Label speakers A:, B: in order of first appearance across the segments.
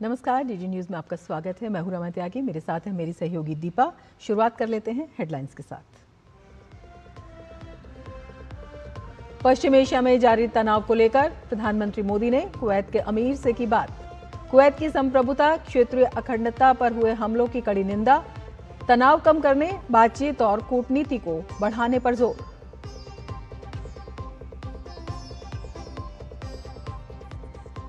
A: नमस्कार, DD news में आपका स्वागत है। मैं हूं रमा त्यागी, मेरे साथ है मेरी सहयोगी दीपा। शुरुआत कर लेते हैं हेडलाइंस के साथ। पश्चिम एशिया में जारी तनाव को लेकर प्रधानमंत्री मोदी ने कुवैत के अमीर से की बात। कुवैत की संप्रभुता, क्षेत्रीय अखंडता पर हुए हमलों की कड़ी निंदा। तनाव कम करने, बातचीत और कूटनीति को बढ़ाने पर जोर।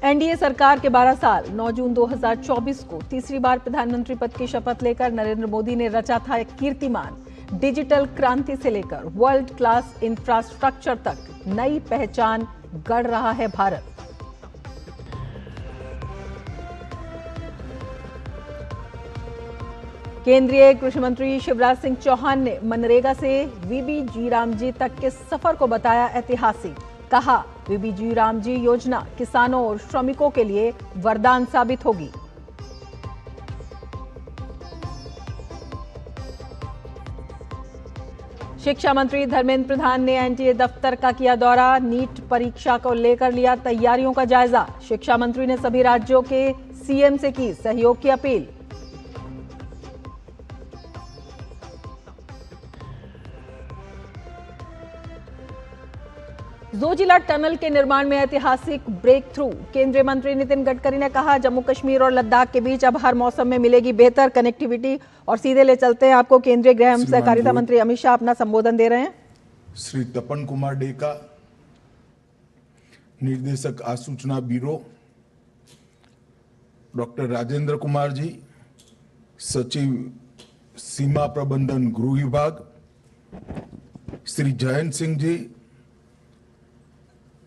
A: एनडीए सरकार के 12 साल 9 जून 2024 को तीसरी बार प्रधानमंत्री पद की शपथ लेकर नरेंद्र मोदी ने रचा था एक कीर्तिमान। डिजिटल क्रांति से लेकर वर्ल्ड क्लास इंफ्रास्ट्रक्चर तक नई पहचान गढ़ रहा है भारत। केंद्रीय कृषि मंत्री शिवराज सिंह चौहान ने मनरेगा से वीबी जी रामजी तक के सफर को बताया ऐतिहासिक। कहा, वीबी जी रामजी योजना किसानों और श्रमिकों के लिए वरदान साबित होगी। शिक्षा मंत्री धर्मेंद्र प्रधान ने एनटीए दफ्तर का किया दौरा। नीट परीक्षा को लेकर लिया तैयारियों का जायजा। शिक्षा मंत्री ने सभी राज्यों के सीएम से की सहयोग की अपील। जोजिला टनल के निर्माण में ऐतिहासिक ब्रेक थ्रू। केंद्रीय मंत्री नितिन गडकरी ने कहा, जम्मू कश्मीर और लद्दाख के बीच अब हर मौसम में मिलेगी बेहतर कनेक्टिविटी। और सीधे ले चलते हैं आपको, केंद्रीय गृह एवं सहकारिता मंत्री अमित शाह अपना संबोधन दे रहे हैं।
B: श्री तपन कुमार डेका, निर्देशक आसूचना ब्यूरो, डॉक्टर राजेंद्र कुमार जी, सचिव सीमा प्रबंधन गृह विभाग, श्री जयंत सिंह जी,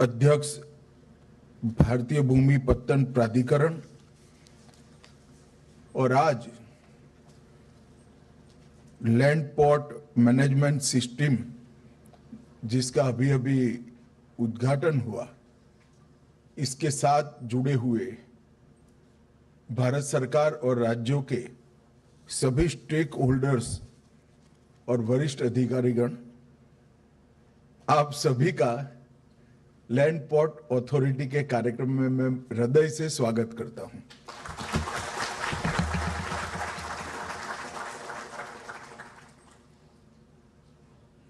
B: अध्यक्ष भारतीय भूमि पत्तन प्राधिकरण, और आज लैंड पोर्ट मैनेजमेंट सिस्टम जिसका अभी अभी उद्घाटन हुआ, इसके साथ जुड़े हुए भारत सरकार और राज्यों के सभी स्टेक होल्डर्स और वरिष्ठ अधिकारीगण, आप सभी का लैंड पोर्ट अथॉरिटी के कार्यक्रम में मैं हृदय से स्वागत करता हूं।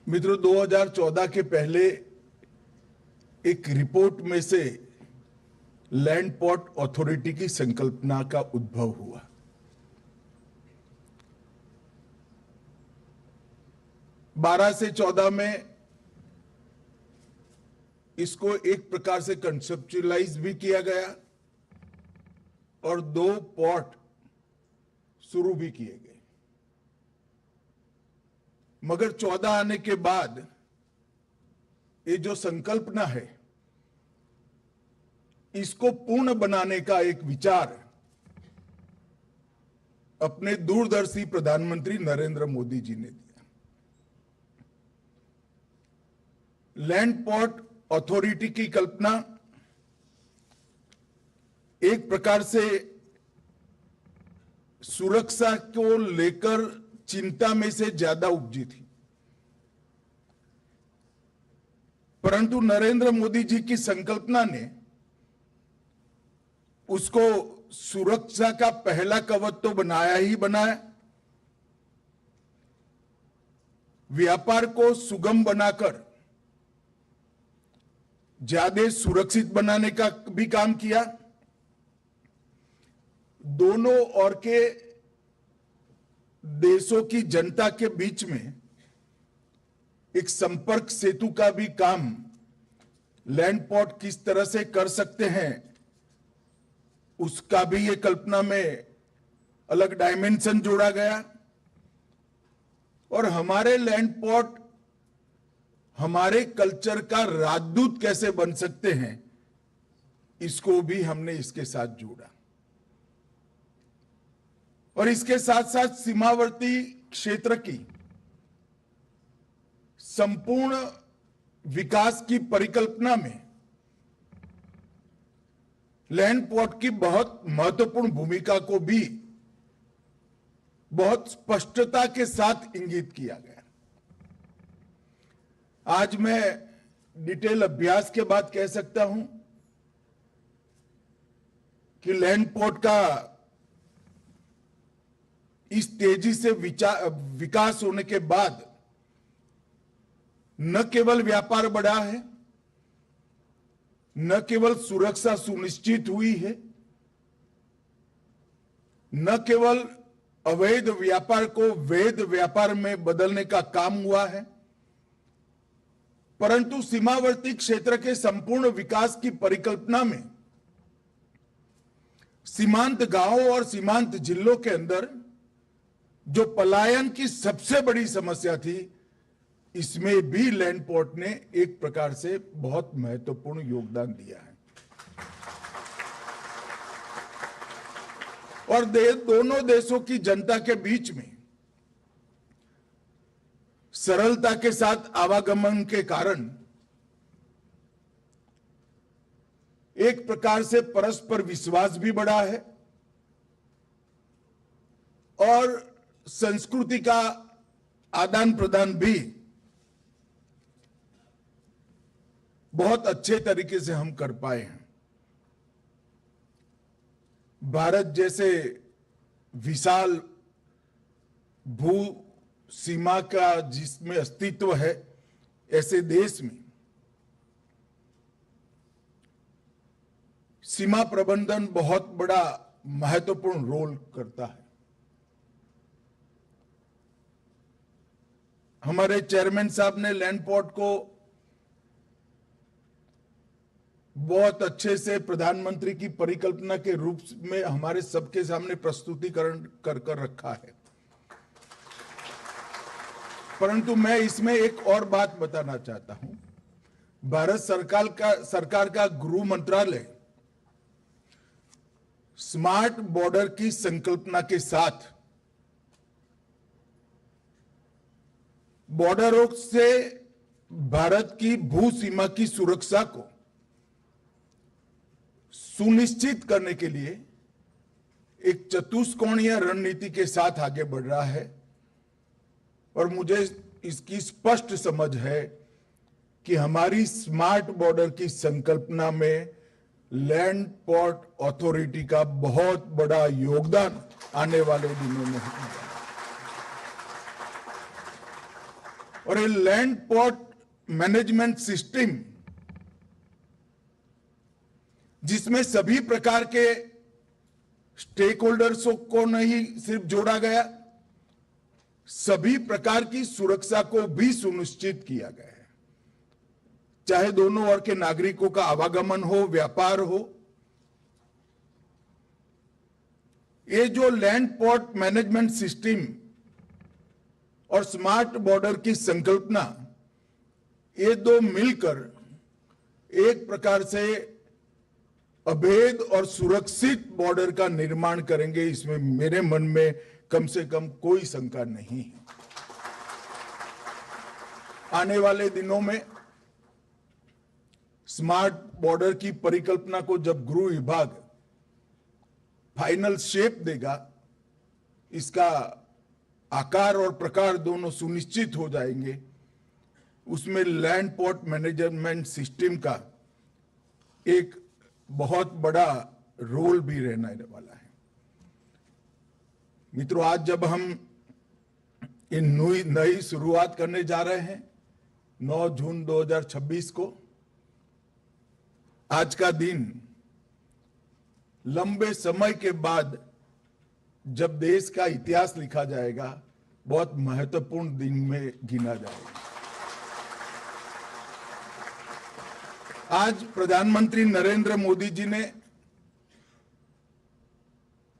B: मित्रों, 2014 के पहले एक रिपोर्ट में से लैंड पोर्ट अथॉरिटी की संकल्पना का उद्भव हुआ। बारह से 14 में इसको एक प्रकार से कंसेप्चुअलाइज भी किया गया और 2 पोर्ट शुरू भी किए गए। मगर 14 आने के बाद ये जो संकल्पना है, इसको पूर्ण बनाने का एक विचार अपने दूरदर्शी प्रधानमंत्री नरेंद्र मोदी जी ने दिया। लैंड पोर्ट अथॉरिटी की कल्पना एक प्रकार से सुरक्षा को लेकर चिंता में से ज्यादा उपजी थी, परंतु नरेंद्र मोदी जी की संकल्पना ने उसको सुरक्षा का पहला कवच तो बनाया ही बनाया, व्यापार को सुगम बनाकर ज्यादा सुरक्षित बनाने का भी काम किया। दोनों ओर के देशों की जनता के बीच में एक संपर्क सेतु का भी काम लैंड पोर्ट किस तरह से कर सकते हैं, उसका भी ये कल्पना में अलग डायमेंशन जोड़ा गया। और हमारे लैंड पोर्ट हमारे कल्चर का राजदूत कैसे बन सकते हैं, इसको भी हमने इसके साथ जोड़ा। और इसके साथ साथ सीमावर्ती क्षेत्र की संपूर्ण विकास की परिकल्पना में लैंड पोर्ट की बहुत महत्वपूर्ण भूमिका को भी बहुत स्पष्टता के साथ इंगित किया गया। आज मैं डिटेल अभ्यास के बाद कह सकता हूं कि लैंड पोर्ट का इस तेजी से विकास होने के बाद न केवल व्यापार बढ़ा है, न केवल सुरक्षा सुनिश्चित हुई है, न केवल अवैध व्यापार को वैध व्यापार में बदलने का काम हुआ है, परंतु सीमावर्ती क्षेत्र के संपूर्ण विकास की परिकल्पना में सीमांत गांवों और सीमांत जिलों के अंदर जो पलायन की सबसे बड़ी समस्या थी, इसमें भी लैंड पोर्ट ने एक प्रकार से बहुत महत्वपूर्ण योगदान दिया है। और दोनों देशों की जनता के बीच में सरलता के साथ आवागमन के कारण एक प्रकार से परस्पर विश्वास भी बढ़ा है और संस्कृति का आदान प्रदान भी बहुत अच्छे तरीके से हम कर पाए हैं। भारत जैसे विशाल भू सीमा का जिसमें अस्तित्व है, ऐसे देश में सीमा प्रबंधन बहुत बड़ा महत्वपूर्ण रोल करता है। हमारे चेयरमैन साहब ने लैंड पोर्ट को बहुत अच्छे से प्रधानमंत्री की परिकल्पना के रूप में हमारे सबके सामने प्रस्तुतिकरण कर रखा है। परंतु मैं इसमें एक और बात बताना चाहता हूं। भारत सरकार का गृह मंत्रालय स्मार्ट बॉर्डर की संकल्पना के साथ बॉर्डरों से भारत की भू सीमा की सुरक्षा को सुनिश्चित करने के लिए एक चतुष्कोणीय रणनीति के साथ आगे बढ़ रहा है और मुझे इसकी स्पष्ट समझ है कि हमारी स्मार्ट बॉर्डर की संकल्पना में लैंड पोर्ट अथॉरिटी का बहुत बड़ा योगदान आने वाले दिनों में होगा। और ये लैंड पोर्ट मैनेजमेंट सिस्टम जिसमें सभी प्रकार के स्टेक होल्डर्सों को नहीं सिर्फ जोड़ा गया, सभी प्रकार की सुरक्षा को भी सुनिश्चित किया गया है, चाहे दोनों ओर के नागरिकों का आवागमन हो, व्यापार हो। ये जो लैंड पोर्ट मैनेजमेंट सिस्टम और स्मार्ट बॉर्डर की संकल्पना, ये दो मिलकर एक प्रकार से अभेद और सुरक्षित बॉर्डर का निर्माण करेंगे, इसमें मेरे मन में कम से कम कोई शंका नहीं है। आने वाले दिनों में स्मार्ट बॉर्डर की परिकल्पना को जब गृह विभाग फाइनल शेप देगा, इसका आकार और प्रकार दोनों सुनिश्चित हो जाएंगे, उसमें लैंड पोर्ट मैनेजमेंट सिस्टम का एक बहुत बड़ा रोल भी रहने वाला है। मित्रों, आज जब हम इन नई शुरुआत करने जा रहे हैं 9 जून 2026 को, आज का दिन लंबे समय के बाद जब देश का इतिहास लिखा जाएगा, बहुत महत्वपूर्ण दिन में गिना जाएगा। आज प्रधानमंत्री नरेंद्र मोदी जी ने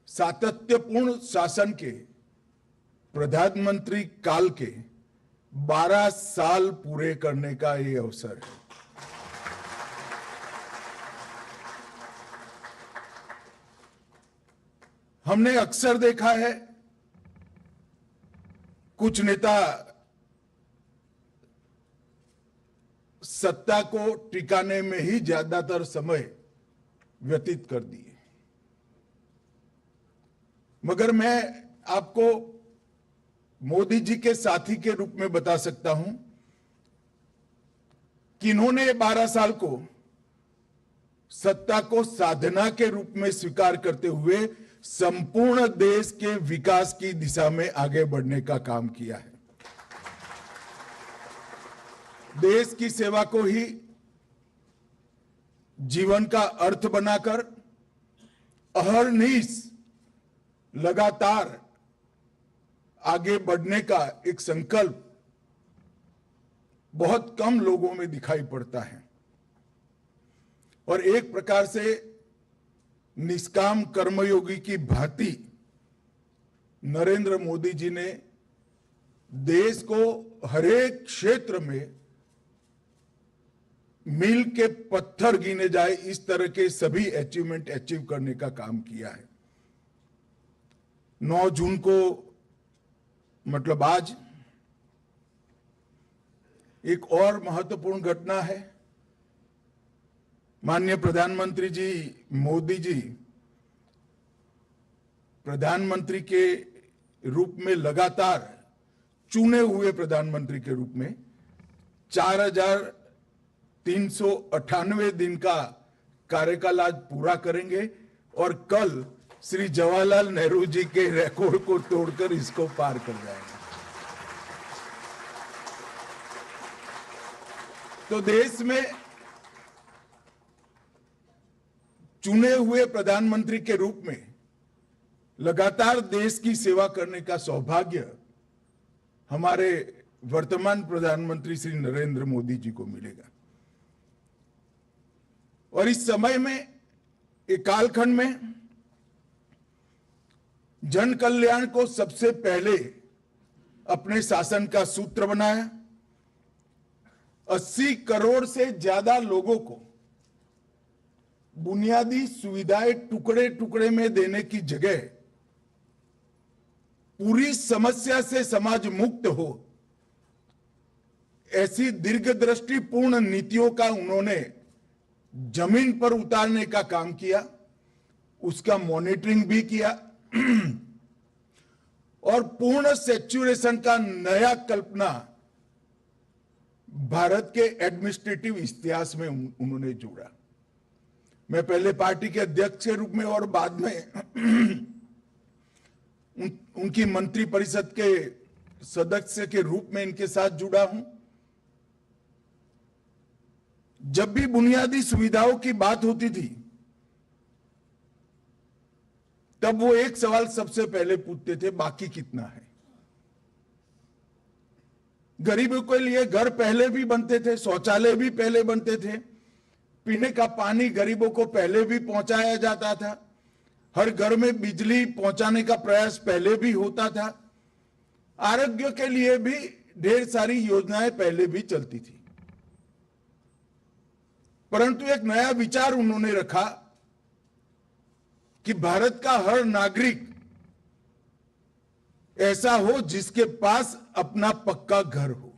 B: सातत्यपूर्ण शासन के प्रधानमंत्री काल के 12 साल पूरे करने का ये अवसर है। हमने अक्सर देखा है कुछ नेता सत्ता को टिकाने में ही ज्यादातर समय व्यतीत कर दिए, मगर मैं आपको मोदी जी के साथी के रूप में बता सकता हूं कि इन्होंने 12 साल को सत्ता को साधना के रूप में स्वीकार करते हुए संपूर्ण देश के विकास की दिशा में आगे बढ़ने का काम किया है। देश की सेवा को ही जीवन का अर्थ बनाकर अहर्निश लगातार आगे बढ़ने का एक संकल्प बहुत कम लोगों में दिखाई पड़ता है और एक प्रकार से निष्काम कर्मयोगी की भांति नरेंद्र मोदी जी ने देश को हरेक क्षेत्र में मील के पत्थर गिने जाए इस तरह के सभी अचीवमेंट अचीव करने का काम किया है। 9 जून को मतलब आज एक और महत्वपूर्ण घटना है। माननीय प्रधानमंत्री जी मोदी जी प्रधानमंत्री के रूप में लगातार चुने हुए प्रधानमंत्री के रूप में 4,398 दिन का कार्यकाल आज पूरा करेंगे और कल श्री जवाहरलाल नेहरू जी के रिकॉर्ड को तोड़कर इसको पार कर जाएंगे। तो देश में चुने हुए प्रधानमंत्री के रूप में लगातार देश की सेवा करने का सौभाग्य हमारे वर्तमान प्रधानमंत्री श्री नरेंद्र मोदी जी को मिलेगा। और इस समय में एक कालखंड में जन कल्याण को सबसे पहले अपने शासन का सूत्र बनाया। 80 करोड़ से ज्यादा लोगों को बुनियादी सुविधाएं टुकड़े टुकड़े में देने की जगह पूरी समस्या से समाज मुक्त हो, ऐसी दीर्घदृष्टिपूर्ण नीतियों का उन्होंने जमीन पर उतारने का काम किया, उसका मॉनिटरिंग भी किया और पूर्ण सेचुरेशन का नया कल्पना भारत के एडमिनिस्ट्रेटिव इतिहास में उन्होंने जोड़ा। मैं पहले पार्टी के अध्यक्ष के रूप में और बाद में उनकी मंत्री परिषद के सदस्य के रूप में इनके साथ जुड़ा हूं। जब भी बुनियादी सुविधाओं की बात होती थी तब वो एक सवाल सबसे पहले पूछते थे, बाकी कितना है। गरीबों के लिए घर पहले भी बनते थे, शौचालय भी पहले बनते थे, पीने का पानी गरीबों को पहले भी पहुंचाया जाता था, हर घर में बिजली पहुंचाने का प्रयास पहले भी होता था, आरोग्य के लिए भी ढेर सारी योजनाएं पहले भी चलती थी। परंतु एक नया विचार उन्होंने रखा कि भारत का हर नागरिक ऐसा हो जिसके पास अपना पक्का घर हो।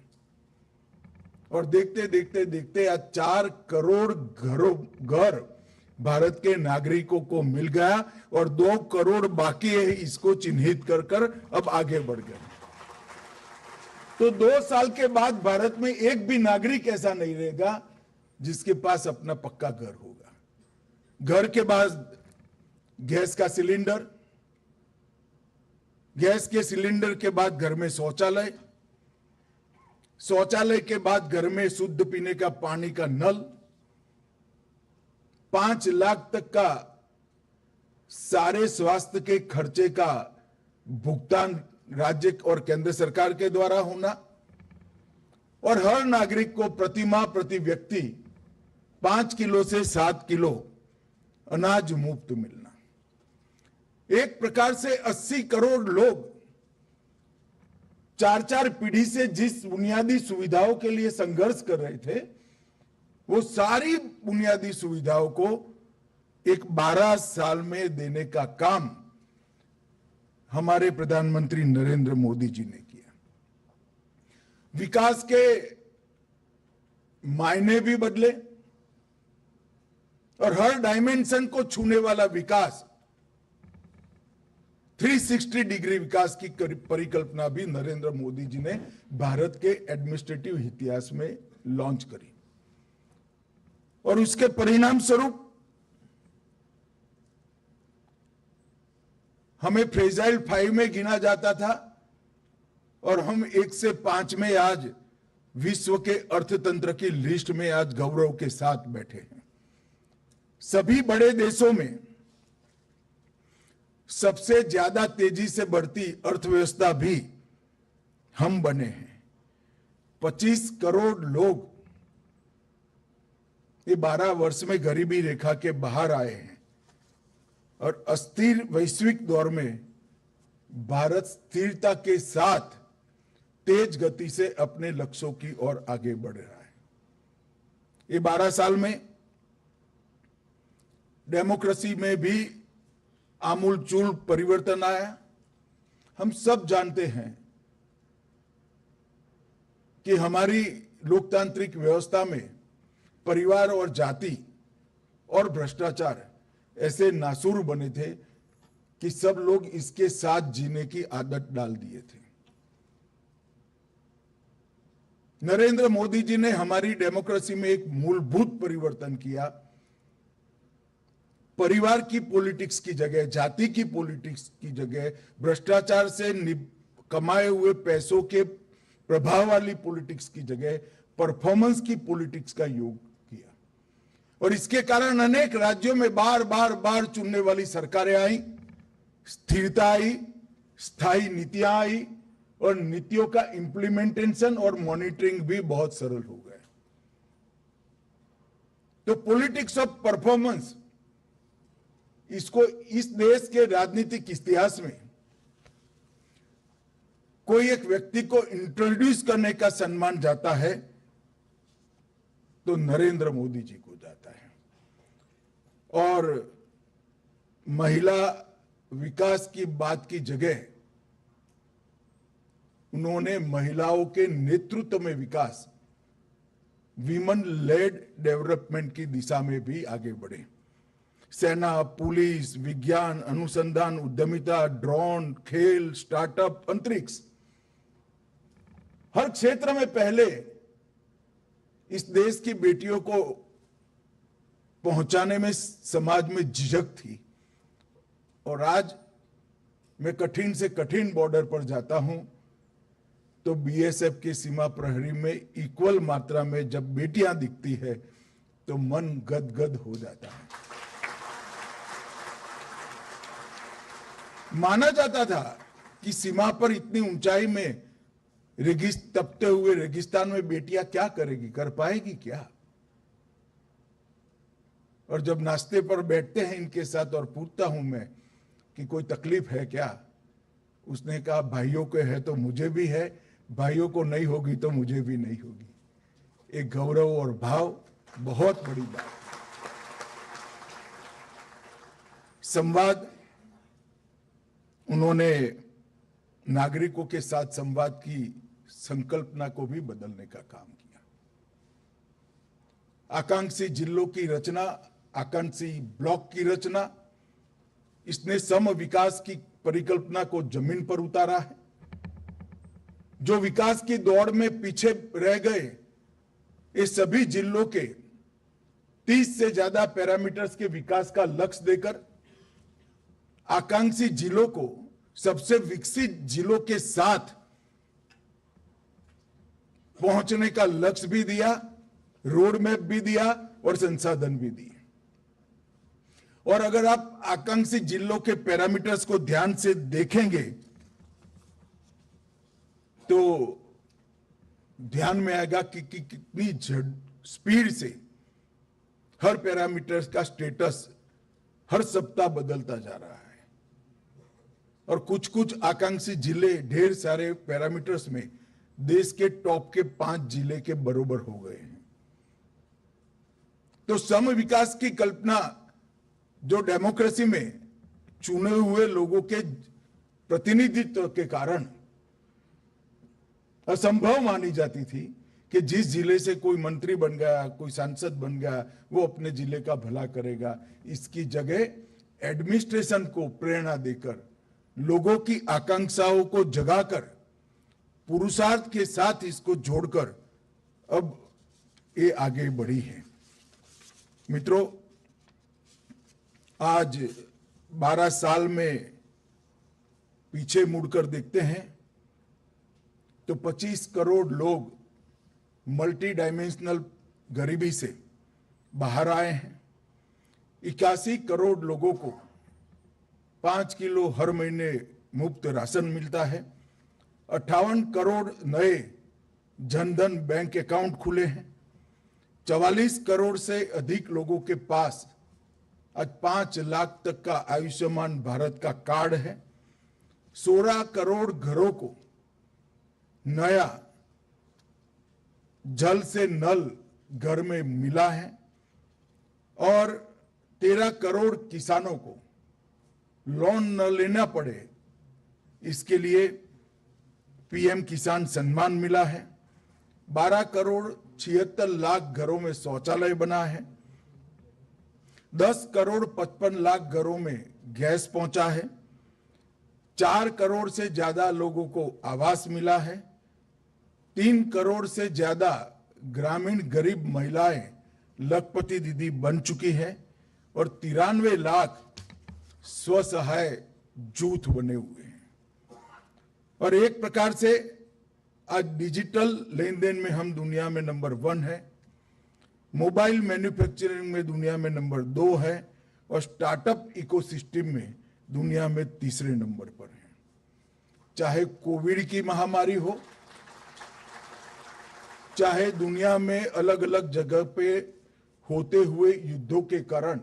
B: और देखते देखते देखते आज 4 करोड़ घर भारत के नागरिकों को मिल गया और 2 करोड़ बाकी है, इसको चिन्हित कर अब आगे बढ़ गए। तो 2 साल के बाद भारत में एक भी नागरिक ऐसा नहीं रहेगा जिसके पास अपना पक्का घर होगा। घर के बाद गैस का सिलेंडर, गैस के सिलेंडर के बाद घर में शौचालय, शौचालय के बाद घर में शुद्ध पीने का पानी का नल, 5 लाख तक का सारे स्वास्थ्य के खर्चे का भुगतान राज्य और केंद्र सरकार के द्वारा होना और हर नागरिक को प्रति माह प्रति व्यक्ति 5 किलो से 7 किलो अनाज मुफ्त मिलना। एक प्रकार से 80 करोड़ लोग 4-4 पीढ़ी से जिस बुनियादी सुविधाओं के लिए संघर्ष कर रहे थे, वो सारी बुनियादी सुविधाओं को एक 12 साल में देने का काम हमारे प्रधानमंत्री नरेंद्र मोदी जी ने किया। विकास के मायने भी बदले और हर डायमेंशन को छूने वाला विकास, 360 डिग्री विकास की परिकल्पना भी नरेंद्र मोदी जी ने भारत के एडमिनिस्ट्रेटिव इतिहास में लॉन्च करी और उसके परिणाम स्वरूप हमें फ्रेजाइल 5 में गिना जाता था और हम 1 से 5 में आज विश्व के अर्थतंत्र की लिस्ट में आज गौरव के साथ बैठे हैं। सभी बड़े देशों में सबसे ज्यादा तेजी से बढ़ती अर्थव्यवस्था भी हम बने हैं। 25 करोड़ लोग ये 12 वर्ष में गरीबी रेखा के बाहर आए हैं और अस्थिर वैश्विक दौर में भारत स्थिरता के साथ तेज गति से अपने लक्ष्यों की ओर आगे बढ़ रहा है। ये 12 साल में डेमोक्रेसी में भी आमूलचूल परिवर्तन आया। हम सब जानते हैं कि हमारी लोकतांत्रिक व्यवस्था में परिवार और जाति और भ्रष्टाचार ऐसे नासूर बने थे कि सब लोग इसके साथ जीने की आदत डाल दिए थे। नरेंद्र मोदी जी ने हमारी डेमोक्रेसी में एक मूलभूत परिवर्तन किया। परिवार की पॉलिटिक्स की जगह, जाति की पॉलिटिक्स की जगह, भ्रष्टाचार से कमाए हुए पैसों के प्रभाव वाली पॉलिटिक्स की जगह परफॉर्मेंस की पॉलिटिक्स का योग किया और इसके कारण अनेक राज्यों में बार बार चुनने वाली सरकारें आई, स्थिरता आई, स्थायी नीतियां आई और नीतियों का इंप्लीमेंटेशन और मॉनिटरिंग भी बहुत सरल हो गए। तो पॉलिटिक्स ऑफ परफॉर्मेंस, इसको इस देश के राजनीतिक इतिहास में कोई एक व्यक्ति को इंट्रोड्यूस करने का सम्मान जाता है तो नरेंद्र मोदी जी को जाता है। और महिला विकास की बात की जगह उन्होंने महिलाओं के नेतृत्व में विकास, वीमेन लेड डेवलपमेंट की दिशा में भी आगे बढ़े। सेना, पुलिस, विज्ञान, अनुसंधान, उद्यमिता, ड्रोन, खेल, स्टार्टअप, अंतरिक्ष, हर क्षेत्र में पहले इस देश की बेटियों को पहुंचाने में समाज में झिझक थी और आज मैं कठिन से कठिन बॉर्डर पर जाता हूं तो बीएसएफ की सीमा प्रहरी में इक्वल मात्रा में जब बेटियां दिखती है तो मन गदगद हो जाता है। माना जाता था कि सीमा पर इतनी ऊंचाई में तपते हुए रेगिस्तान में बेटियां क्या करेगी, कर पाएगी क्या? और जब नाश्ते पर बैठते हैं इनके साथ और पूछता हूं मैं कि कोई तकलीफ है क्या, उसने कहा भाइयों को है तो मुझे भी है, भाइयों को नहीं होगी तो मुझे भी नहीं होगी। एक गौरव और भाव, बहुत बड़ी बात। संवाद, उन्होंने नागरिकों के साथ संवाद की संकल्पना को भी बदलने का काम किया। आकांक्षी जिलों की रचना, आकांक्षी ब्लॉक की रचना, इसने सम विकास की परिकल्पना को जमीन पर उतारा है। जो विकास की दौड़ में पीछे रह गए, ये सभी जिलों के 30 से ज्यादा पैरामीटर्स के विकास का लक्ष्य देकर आकांक्षी जिलों को सबसे विकसित जिलों के साथ पहुंचने का लक्ष्य भी दिया, रोड मैप भी दिया और संसाधन भी दिए। और अगर आप आकांक्षी जिलों के पैरामीटर्स को ध्यान से देखेंगे तो ध्यान में आएगा कि कितनी स्पीड से हर पैरामीटर्स का स्टेटस हर सप्ताह बदलता जा रहा है। और कुछ कुछ आकांक्षी जिले ढेर सारे पैरामीटर्स में देश के टॉप के 5 जिले के बराबर हो गए हैं। तो सम विकास की कल्पना जो डेमोक्रेसी में चुने हुए लोगों के प्रतिनिधित्व के कारण असंभव मानी जाती थी कि जिस जिले से कोई मंत्री बन गया, कोई सांसद बन गया, वो अपने जिले का भला करेगा। इसकी जगह एडमिनिस्ट्रेशन को प्रेरणा देकर, लोगों की आकांक्षाओं को जगाकर, पुरुषार्थ के साथ इसको जोड़कर अब ये आगे बढ़ी है। मित्रों, आज 12 साल में पीछे मुड़कर देखते हैं तो 25 करोड़ लोग मल्टी डायमेंशनल गरीबी से बाहर आए हैं। 81 करोड़ लोगों को 5 किलो हर महीने मुफ्त राशन मिलता है। 58 करोड़ नए जनधन बैंक अकाउंट खुले हैं। 44 करोड़ से अधिक लोगों के पास आज 5 लाख तक का आयुष्मान भारत का कार्ड है। 16 करोड़ घरों को नया जल से नल घर में मिला है और 13 करोड़ किसानों को लोन न लेना पड़े इसके लिए पीएम किसान सम्मान मिला है। 12 करोड़ 76 लाख घरों में शौचालय बना है। 10 करोड़ 55 लाख घरों में गैस पहुंचा है। 4 करोड़ से ज्यादा लोगों को आवास मिला है। 3 करोड़ से ज्यादा ग्रामीण गरीब महिलाएं लखपति दीदी बन चुकी है और 93 लाख स्वसहाय जूथ बने हुए हैं। और एक प्रकार से आज डिजिटल लेन देन में हम दुनिया में नंबर 1 है, मोबाइल मैन्युफैक्चरिंग में दुनिया में नंबर 2 है और स्टार्टअप इकोसिस्टम में दुनिया में तीसरे नंबर पर है। चाहे कोविड की महामारी हो, चाहे दुनिया में अलग अलग जगह पे होते हुए युद्धों के कारण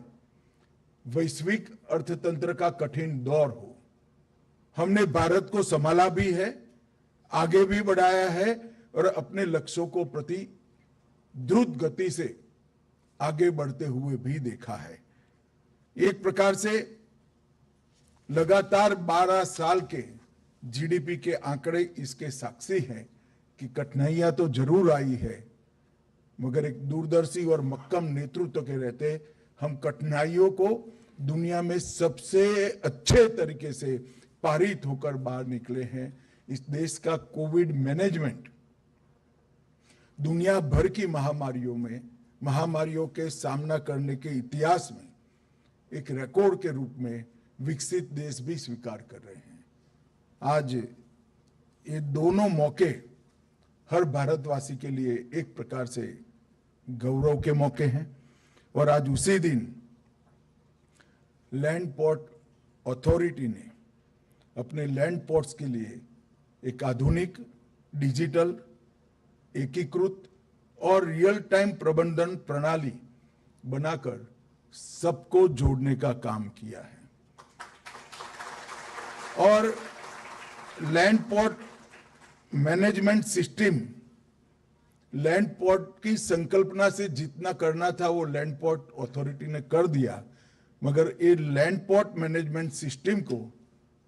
B: वैश्विक अर्थतंत्र का कठिन दौर हो, हमने भारत को संभाला भी है, आगे भी बढ़ाया है और अपने लक्ष्यों को प्रति द्रुत गति से आगे बढ़ते हुए भी देखा है। एक प्रकार से लगातार 12 साल के जीडीपी के आंकड़े इसके साक्षी हैं कि कठिनाइयां तो जरूर आई है, मगर एक दूरदर्शी और मक्कम नेतृत्व के रहते हम कठिनाइयों को दुनिया में सबसे अच्छे तरीके से पारित होकर बाहर निकले हैं। इस देश का कोविड मैनेजमेंट दुनिया भर की महामारियों के सामना करने के इतिहास में एक रिकॉर्ड के रूप में विकसित देश भी स्वीकार कर रहे हैं। आज ये दोनों मौके हर भारतवासी के लिए एक प्रकार से गौरव के मौके हैं और आज उसी दिन लैंड पोर्ट अथॉरिटी ने अपने लैंड पोर्ट्स के लिए एक आधुनिक डिजिटल एकीकृत और रियल टाइम प्रबंधन प्रणाली बनाकर सबको जोड़ने का काम किया है। और land port management system, land port की संकल्पना से जितना करना था वो लैंड पोर्ट अथॉरिटी ने कर दिया, मगर ये लैंड पोर्ट मैनेजमेंट सिस्टम को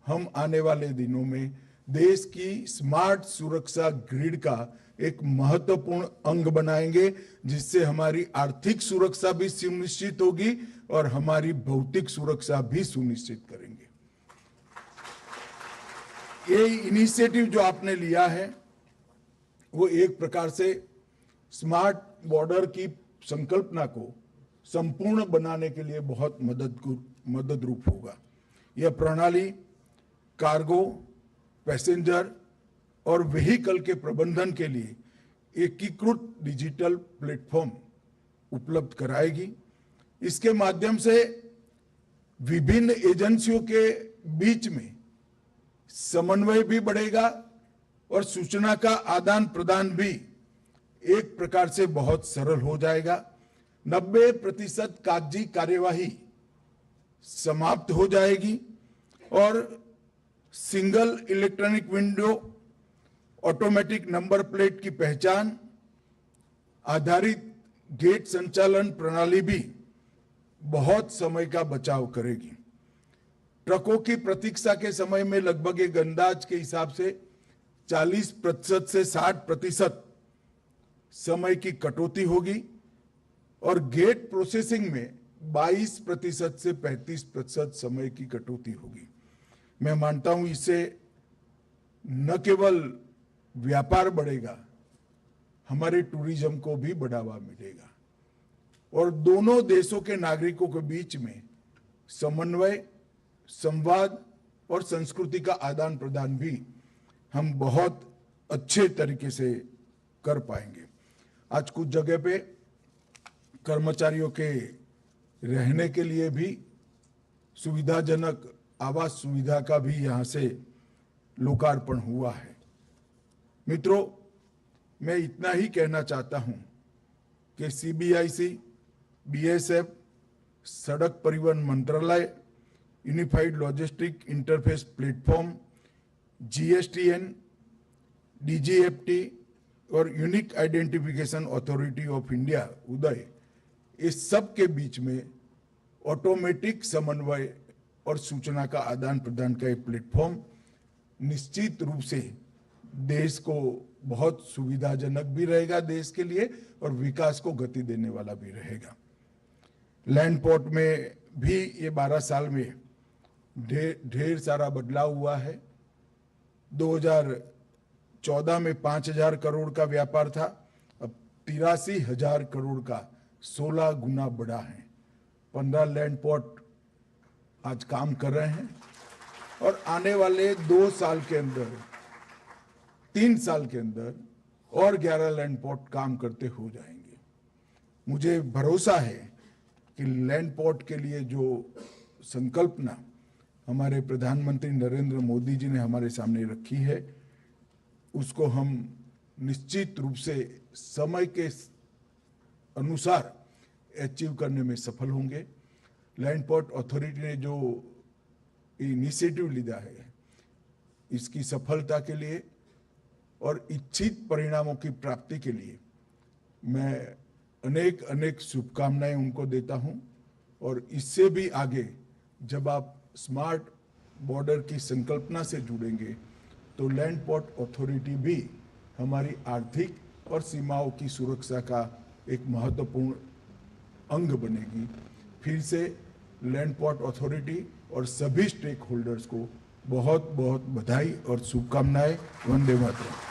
B: हम आने वाले दिनों में देश की स्मार्ट सुरक्षा ग्रिड का एक महत्वपूर्ण अंग बनाएंगे, जिससे हमारी आर्थिक सुरक्षा भी सुनिश्चित होगी और हमारी भौतिक सुरक्षा भी सुनिश्चित करेंगे। ये इनिशिएटिव जो आपने लिया है वो एक प्रकार से स्मार्ट बॉर्डर की संकल्पना को संपूर्ण बनाने के लिए बहुत मददरूप होगा। यह प्रणाली कार्गो, पैसेंजर और व्हीकल के प्रबंधन के लिए एकीकृत डिजिटल प्लेटफॉर्म उपलब्ध कराएगी। इसके माध्यम से विभिन्न एजेंसियों के बीच में समन्वय भी बढ़ेगा और सूचना का आदान प्रदान भी एक प्रकार से बहुत सरल हो जाएगा। 90% कागजी कार्यवाही समाप्त हो जाएगी और single electronic window, automatic number plate की पहचान आधारित गेट संचालन प्रणाली भी बहुत समय का बचाव करेगी। ट्रकों की प्रतीक्षा के समय में लगभग एक अंदाज के हिसाब से 40% से 60% समय की कटौती होगी और गेट प्रोसेसिंग में 22% से 35% समय की कटौती होगी। मैं मानता हूं इससे न केवल व्यापार बढ़ेगा, हमारे टूरिज्म को भी बढ़ावा मिलेगा और दोनों देशों के नागरिकों के बीच में समन्वय, संवाद और संस्कृति का आदान प्रदान भी हम बहुत अच्छे तरीके से कर पाएंगे। आज कुछ जगह पे कर्मचारियों के रहने के लिए भी सुविधाजनक आवास सुविधा का भी यहाँ से लोकार्पण हुआ है। मित्रों, मैं इतना ही कहना चाहता हूँ कि सीबीआईसी, बीएसएफ, सड़क परिवहन मंत्रालय, unified logistic interface platform, GSTN, DGFT और unique identification authority of India उदय, इस सब के बीच में ऑटोमेटिक समन्वय और सूचना का आदान प्रदान का एक प्लेटफॉर्म निश्चित रूप से देश को बहुत सुविधाजनक भी रहेगा देश के लिए और विकास को गति देने वाला भी रहेगा। लैंड पोर्ट में भी ये 12 साल में ढेर सारा बदलाव हुआ है। 2014 में 5,000 करोड़ का व्यापार था, अब 83,000 करोड़ का 16 गुना बढ़ा है। 15 लैंड पोर्ट आज काम कर रहे हैं और आने वाले 2 साल के अंदर, 3 साल के अंदर और 11 लैंड पोर्ट काम करते हो जाएंगे। मुझे भरोसा है कि लैंड पोर्ट के लिए जो संकल्पना हमारे प्रधानमंत्री नरेंद्र मोदी जी ने हमारे सामने रखी है, उसको हम निश्चित रूप से समय के अनुसार अचीव करने में सफल होंगे। लैंड पोर्ट अथॉरिटी ने जो इनिशिएटिव लिया है, इसकी सफलता के लिए और इच्छित परिणामों की प्राप्ति के लिए मैं अनेक अनेक शुभकामनाएं उनको देता हूं। और इससे भी आगे जब आप स्मार्ट बॉर्डर की संकल्पना से जुड़ेंगे तो लैंड पोर्ट अथॉरिटी भी हमारी आर्थिक और सीमाओं की सुरक्षा का एक महत्वपूर्ण अंग बनेगी। फिर से लैंड पोर्ट अथॉरिटी और सभी स्टेक होल्डर्स को बहुत बहुत बधाई और शुभकामनाएं। वंदे मातरम।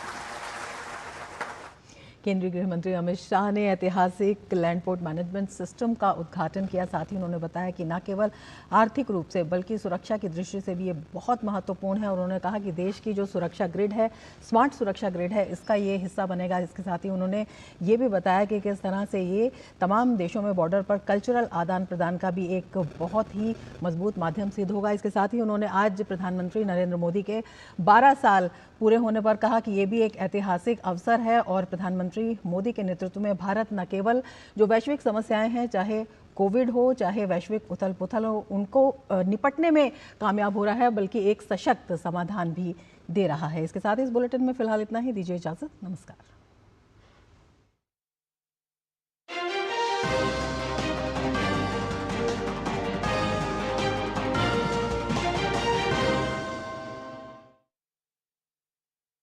A: केंद्रीय गृह मंत्री अमित शाह ने ऐतिहासिक लैंड पोर्ट मैनेजमेंट सिस्टम का उद्घाटन किया। साथ ही उन्होंने बताया कि न केवल आर्थिक रूप से बल्कि सुरक्षा की दृष्टि से भी ये बहुत महत्वपूर्ण है। और उन्होंने कहा कि देश की जो सुरक्षा ग्रिड है, स्मार्ट सुरक्षा ग्रिड है, इसका ये हिस्सा बनेगा। इसके साथ ही उन्होंने ये भी बताया कि किस तरह से ये तमाम देशों में बॉर्डर पर कल्चरल आदान प्रदान का भी एक बहुत ही मजबूत माध्यम सिद्ध होगा। इसके साथ ही उन्होंने आज प्रधानमंत्री नरेंद्र मोदी के 12 साल पूरे होने पर कहा कि ये भी एक ऐतिहासिक अवसर है और प्रधानमंत्री मोदी के नेतृत्व में भारत न केवल जो वैश्विक समस्याएं हैं, चाहे कोविड हो, चाहे वैश्विक उथल पुथल हो, उनको निपटने में कामयाब हो रहा है, बल्कि एक सशक्त समाधान भी दे रहा है। इसके साथ इस बुलेटिन में फिलहाल इतना ही। दीजिए इजाजत। नमस्कार।